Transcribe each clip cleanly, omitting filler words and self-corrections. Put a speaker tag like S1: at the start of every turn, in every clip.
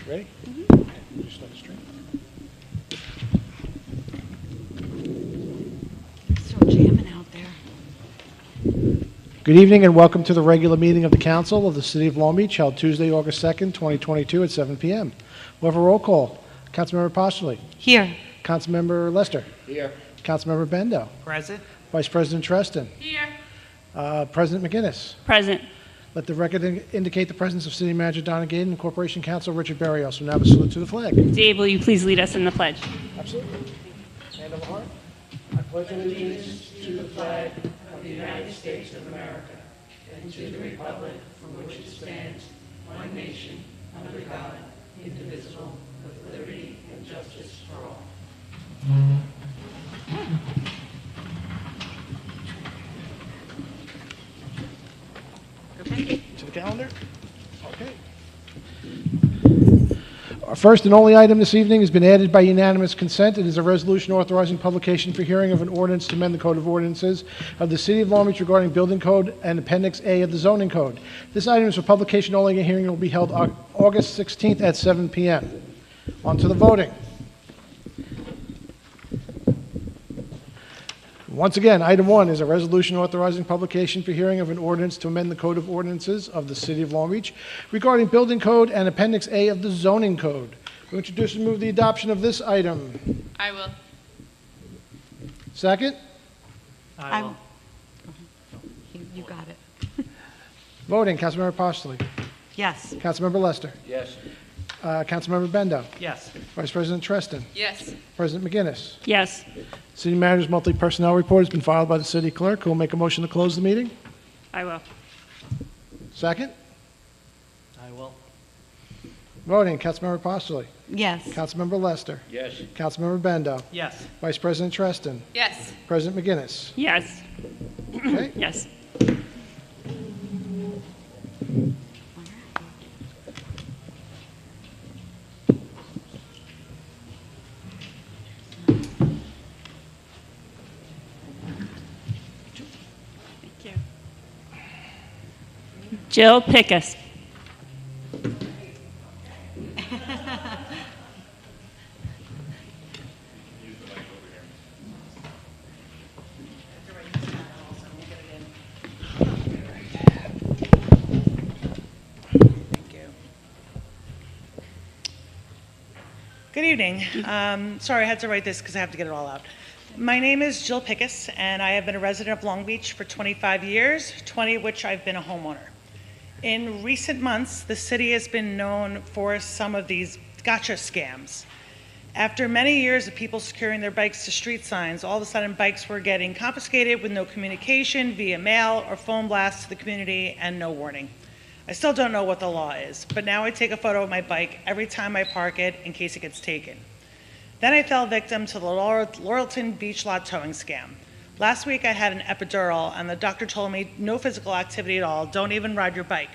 S1: Ready? Okay, just start the stream.
S2: Still jamming out there.
S1: Good evening and welcome to the regular meeting of the Council of the City of Long Beach held Tuesday, August 2nd, 2022 at 7 p.m. We'll have a roll call. Councilmember Postoli.
S2: Here.
S1: Councilmember Lester.
S3: Here.
S1: Councilmember Bendo.
S3: Present.
S1: Vice President Treston.
S2: Here.
S1: President McGinnis.
S2: Present.
S1: Let the record indicate the presence of City Manager Donna Gaden and Corporation Counsel Richard Berrios. We'll now have a salute to the flag.
S4: Dave, will you please lead us in the pledge?
S1: Absolutely. Hand on the heart. I pledge allegiance to the flag
S5: of the United States of America and to the republic for which it stands, one nation, under God, indivisible, with liberty and justice for all.
S1: Okay. To the calendar. Okay. Our first and only item this evening has been added by unanimous consent. It is a resolution authorizing publication for hearing of an ordinance to amend the Code of Ordinances of the City of Long Beach regarding building code and Appendix A of the zoning code. This item is for publication only. A hearing will be held August 16th at 7 p.m. On to the voting. Once again, item 1 is a resolution authorizing publication for hearing of an ordinance to amend the Code of Ordinances of the City of Long Beach regarding building code and Appendix A of the zoning code. Who introduce and move the adoption of this item?
S4: I will.
S1: Second?
S3: I will.
S2: You got it.
S1: Voting, Councilmember Postoli.
S2: Yes.
S1: Councilmember Lester.
S3: Yes.
S1: Councilmember Bendo.
S3: Yes.
S1: Vice President Treston.
S4: Yes.
S1: President McGinnis.
S4: Yes.
S1: City Manager's monthly personnel report has been filed by the City Clerk. Who will make a motion to close the meeting?
S4: I will.
S1: Second?
S3: I will.
S1: Voting, Councilmember Postoli.
S2: Yes.
S1: Councilmember Lester.
S3: Yes.
S1: Councilmember Bendo.
S3: Yes.
S1: Vice President Treston.
S4: Yes.
S1: President McGinnis.
S4: Yes.
S1: Okay.
S4: Yes. Thank you. Jill Pickus.
S6: Good evening. Sorry, I had to write this because I have to get it all out. My name is Jill Pickus, and I have been a resident of Long Beach for 25 years, 20 of which I've been a homeowner. In recent months, the city has been known for some of these gotcha scams. After many years of people securing their bikes to street signs, all of a sudden bikes were getting confiscated with no communication via mail or phone blasts to the community and no warning. I still don't know what the law is, but now I take a photo of my bike every time I park it in case it gets taken. Then I fell victim to the Laurelton Beach Lot towing scam. Last week I had an epidural and the doctor told me no physical activity at all, don't even ride your bike.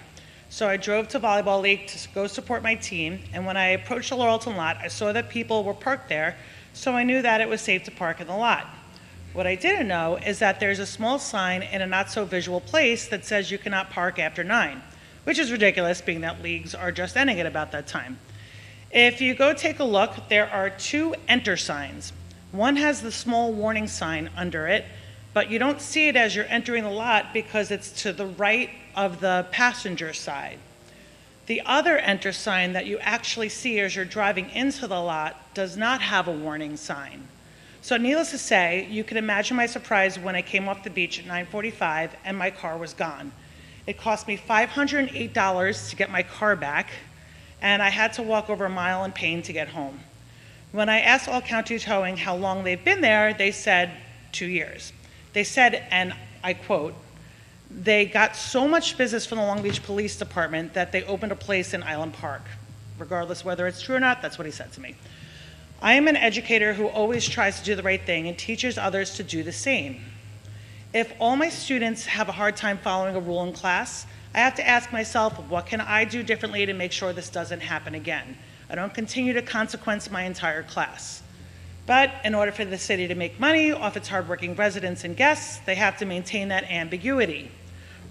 S6: So I drove to Volleyball League to go support my team, and when I approached the Laurelton lot, I saw that people were parked there, so I knew that it was safe to park in the lot. What I didn't know is that there's a small sign in a not so visual place that says you cannot park after 9. Which is ridiculous, being that leagues are just ending at about that time. If you go take a look, there are 2 enter signs. One has the small warning sign under it, but you don't see it as you're entering the lot because it's to the right of the passenger side. The other enter sign that you actually see as you're driving into the lot does not have a warning sign. So needless to say, you can imagine my surprise when I came off the beach at 9:45 and my car was gone. It cost me $508 to get my car back, and I had to walk over a mile in pain to get home. When I asked All County Towing how long they've been there, they said 2 years. They said, and I quote, they got so much business from the Long Beach Police Department that they opened a place in Island Park. Regardless whether it's true or not, that's what he said to me. I am an educator who always tries to do the right thing and teaches others to do the same. If all my students have a hard time following a rule in class, I have to ask myself, what can I do differently to make sure this doesn't happen again? I don't continue to consequence my entire class. But in order for the city to make money off its hardworking residents and guests, they have to maintain that ambiguity.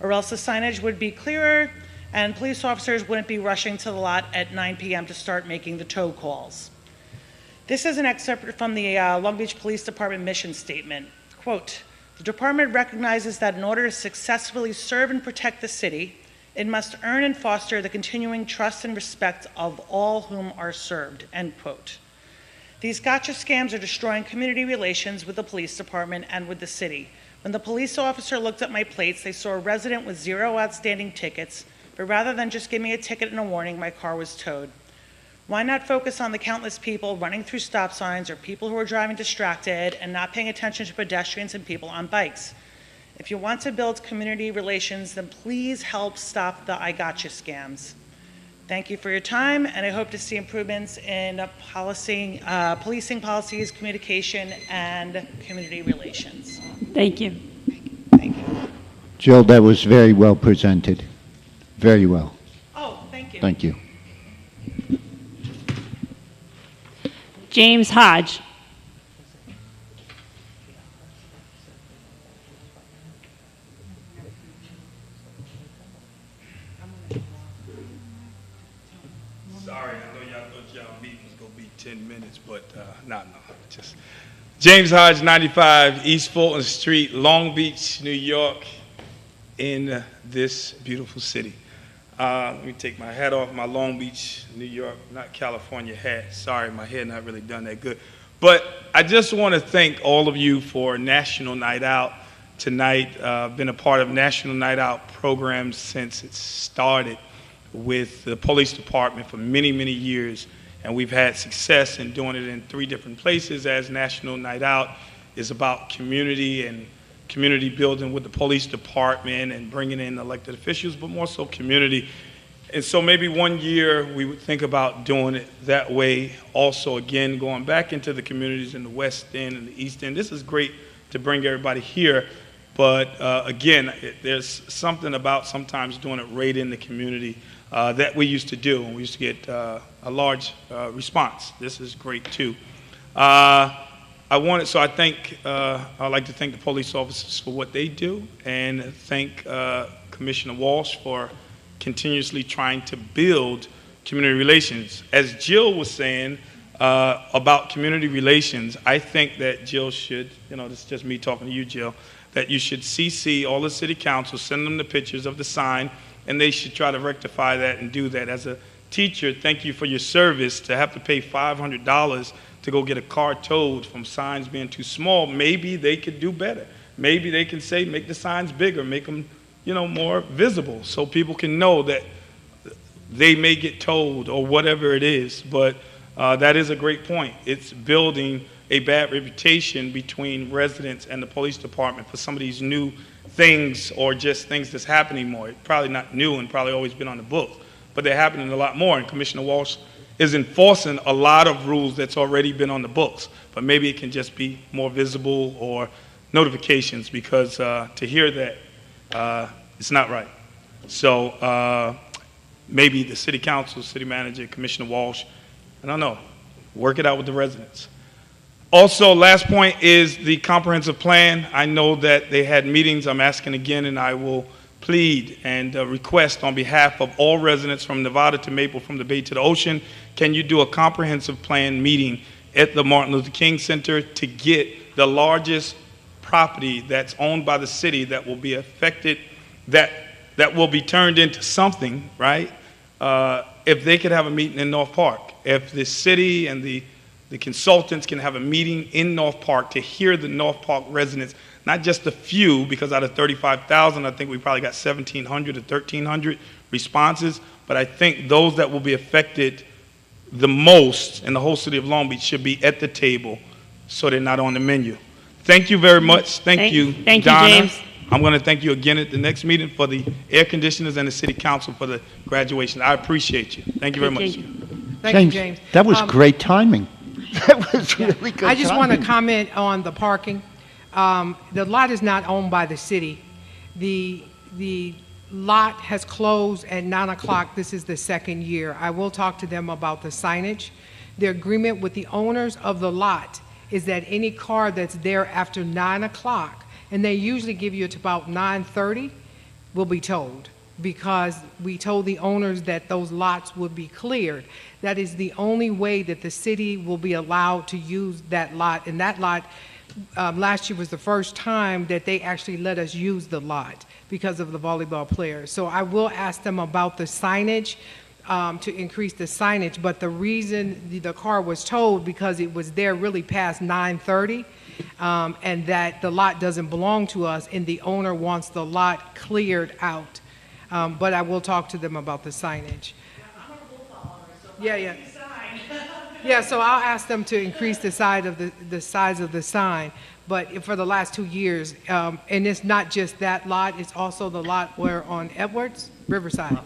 S6: Or else the signage would be clearer and police officers wouldn't be rushing to the lot at 9 p.m. to start making the tow calls. This is an excerpt from the Long Beach Police Department mission statement. Quote, "The department recognizes that in order to successfully serve and protect the city, it must earn and foster the continuing trust and respect of all whom are served," end quote. These gotcha scams are destroying community relations with the police department and with the city. When the police officer looked at my plates, they saw a resident with 0 outstanding tickets, but rather than just give me a ticket and a warning, my car was towed. Why not focus on the countless people running through stop signs or people who are driving distracted and not paying attention to pedestrians and people on bikes? If you want to build community relations, then please help stop the I gotcha scams. Thank you for your time, and I hope to see improvements in policing policies, communication, and community relations.
S4: Thank you.
S6: Thank you.
S7: Jill, that was very well presented. Very well.
S6: Oh, thank you.
S7: Thank you.
S4: James Hodge.
S8: Sorry, I know y'all thought y'all meeting was gonna be 10 minutes, but no, just James Hodge, 95 East Fulton Street, Long Beach, New York, in this beautiful city. Let me take my hat off, my Long Beach, New York, not California hat. Sorry, my hair not really done that good. But I just want to thank all of you for National Night Out tonight. Been a part of National Night Out programs since it started with the police department for many, many years. And we've had success in doing it in 3 different places, as National Night Out is about community and community building with the police department and bringing in elected officials, but more so community. And so maybe one year we would think about doing it that way. Also, again, going back into the communities in the West End and the East End. This is great to bring everybody here, but again, there's something about sometimes doing it right in the community that we used to do, and we used to get a large response. This is great too. I'd like to thank the police officers for what they do, and thank Commissioner Walsh for continuously trying to build community relations. As Jill was saying about community relations, I think that Jill should, this is just me talking to you, Jill, that you should CC all the city council, send them the pictures of the sign, and they should try to rectify that and do that. As a teacher, thank you for your service. To have to pay $500 to go get a car towed from signs being too small, maybe they could do better. Maybe they can say, make the signs bigger, make them, more visible so people can know that they may get towed or whatever it is. But that is a great point. It's building a bad reputation between residents and the police department for some of these new things, or just things that's happening more. It's probably not new and probably always been on the books, but they're happening a lot more. And Commissioner Walsh is enforcing a lot of rules that's already been on the books, but maybe it can just be more visible or notifications, because to hear that, it's not right. So maybe the city council, city manager, Commissioner Walsh, I don't know, work it out with the residents. Also, last point is the comprehensive plan. I know that they had meetings. I'm asking again, and I will plead and request on behalf of all residents from Nevada to Maple, from the Bay to the Ocean, can you do a comprehensive plan meeting at the Martin Luther King Center to get the largest property that's owned by the city that will be affected, that will be turned into something, right? If they could have a meeting in North Park, if the city and the consultants can have a meeting in North Park to hear the North Park residents, not just a few, because out of 35,000, I think we probably got 1,700 or 1,300 responses, but I think those that will be affected the most in the whole city of Long Beach should be at the table, so they're not on the menu. Thank you very much. Thank you, Donna.
S4: You, James.
S8: I'm going to thank you again at the next meeting for the air conditioners and the city council for the graduation. I appreciate you. Thank you very much.
S9: Thank you, James.
S7: That was great timing. That was really good
S9: I just want to
S7: timing.
S9: comment on the parking. The lot is not owned by the city. The lot has closed at 9 o'clock. This is the 2nd year. I will talk to them about the signage. The agreement with the owners of the lot is that any car that's there after 9 o'clock, and they usually give you to about 9:30, will be towed. because we told the owners that those lots would be cleared. That is the only way that the city will be allowed to use that lot. And that lot, last year was the first time that they actually let us use the lot because of the volleyball players. So I will ask them about the signage, to increase the signage, but the reason the car was towed because it was there really past 9:30, and that the lot doesn't belong to us, and the owner wants the lot cleared out. But I will talk to them about the signage. Yeah. Yeah, so I'll ask them to increase the size of the sign. But for the last 2 years, and it's not just that lot, it's also the lot where on Edwards, Riverside.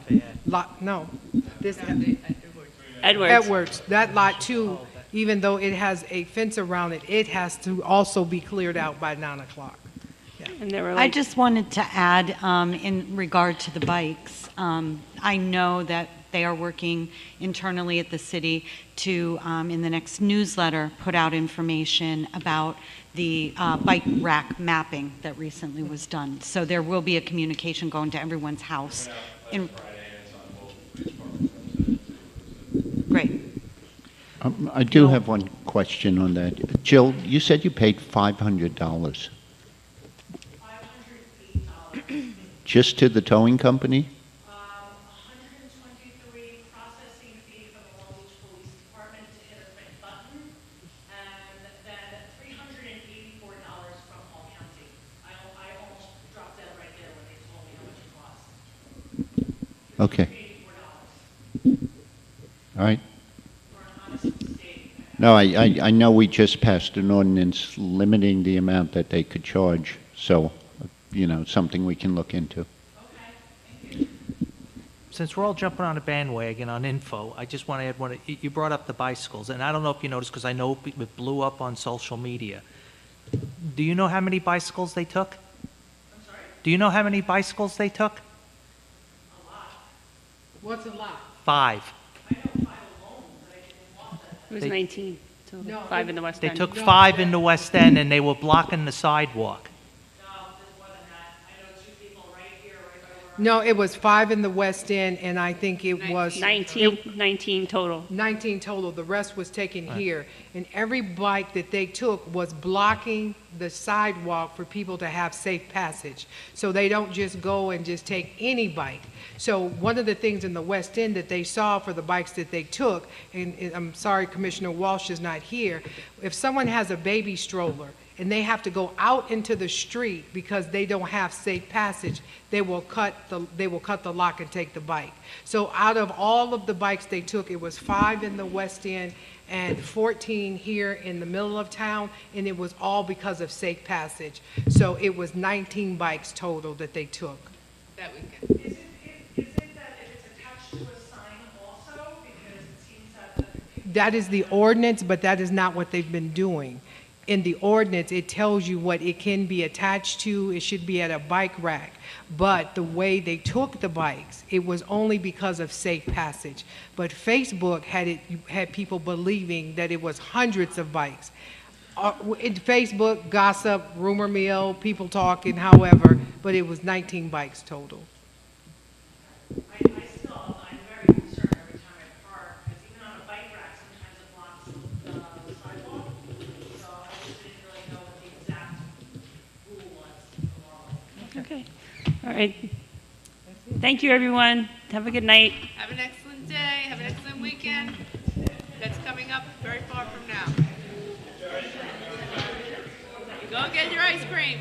S9: Edwards, that lot too, even though it has a fence around it, it has to also be cleared out by 9 o'clock.
S4: And there were
S2: I
S4: like,
S2: just wanted to add, in regard to the bikes, I know that they are working internally at the city to, in the next newsletter, put out information about the bike rack mapping that recently was done. So there will be a communication going to everyone's house. Great.
S7: I do have one question on that. Jill, you said you paid $500.
S6: $508.
S7: Just to the towing company?
S6: 123 processing fee for the Long Beach Police Department to hit a red button, and then $384 from Hall County. I almost dropped dead right there when they told me how much it cost.
S7: Okay.
S6: $384
S7: All right.
S6: for an honest mistake.
S7: No, I know we just passed an ordinance limiting the amount that they could charge, so, something we can look into.
S3: Since we're all jumping on a bandwagon on info, I just want to add one. You brought up the bicycles, and I don't know if you noticed because I know it blew up on social media. Do you know how many bicycles they took?
S6: I'm sorry?
S3: Do you know how many bicycles they took?
S6: A lot.
S9: What's a lot?
S3: 5.
S6: I know 5 alone, but I didn't want that.
S4: it was
S3: They-
S4: 19, so
S9: No,
S4: 5 in the West
S3: They
S4: End.
S3: took 5 in the West End, and they were blocking the sidewalk.
S6: No, there's more than that. I know 2 people right here, right over.
S9: No, it was 5 in the West End, and I think it was
S4: 19 total.
S9: 19 total. The rest was taken here. And every bike that they took was blocking the sidewalk for people to have safe passage. So they don't just go and just take any bike. So one of the things in the West End that they saw for the bikes that they took, and I'm sorry Commissioner Walsh is not here, if someone has a baby stroller and they have to go out into the street because they don't have safe passage, they will cut the lock and take the bike. So out of all of the bikes they took, it was 5 in the West End and 14 here in the middle of town, and it was all because of safe passage. So it was 19 bikes total that they took.
S10: That weekend.
S6: Is it that if it's attached to a sign also? Because it seems that
S9: That is the ordinance, but that is not what they've been doing. In the ordinance, it tells you what it can be attached to. It should be at a bike rack. But the way they took the bikes, it was only because of safe passage. But Facebook had people believing that it was hundreds of bikes. In Facebook, gossip, rumor mill, people talking, however, but it was 19 bikes total.
S6: I'm very concerned every time I park, because even on a bike rack, sometimes it blocks the sidewalk. So I just didn't really know what the exact rule was.
S4: Okay. All right. Thank you, everyone. Have a good night.
S10: Have an excellent day. Have an excellent weekend. That's coming up very far from now. Go get your ice cream.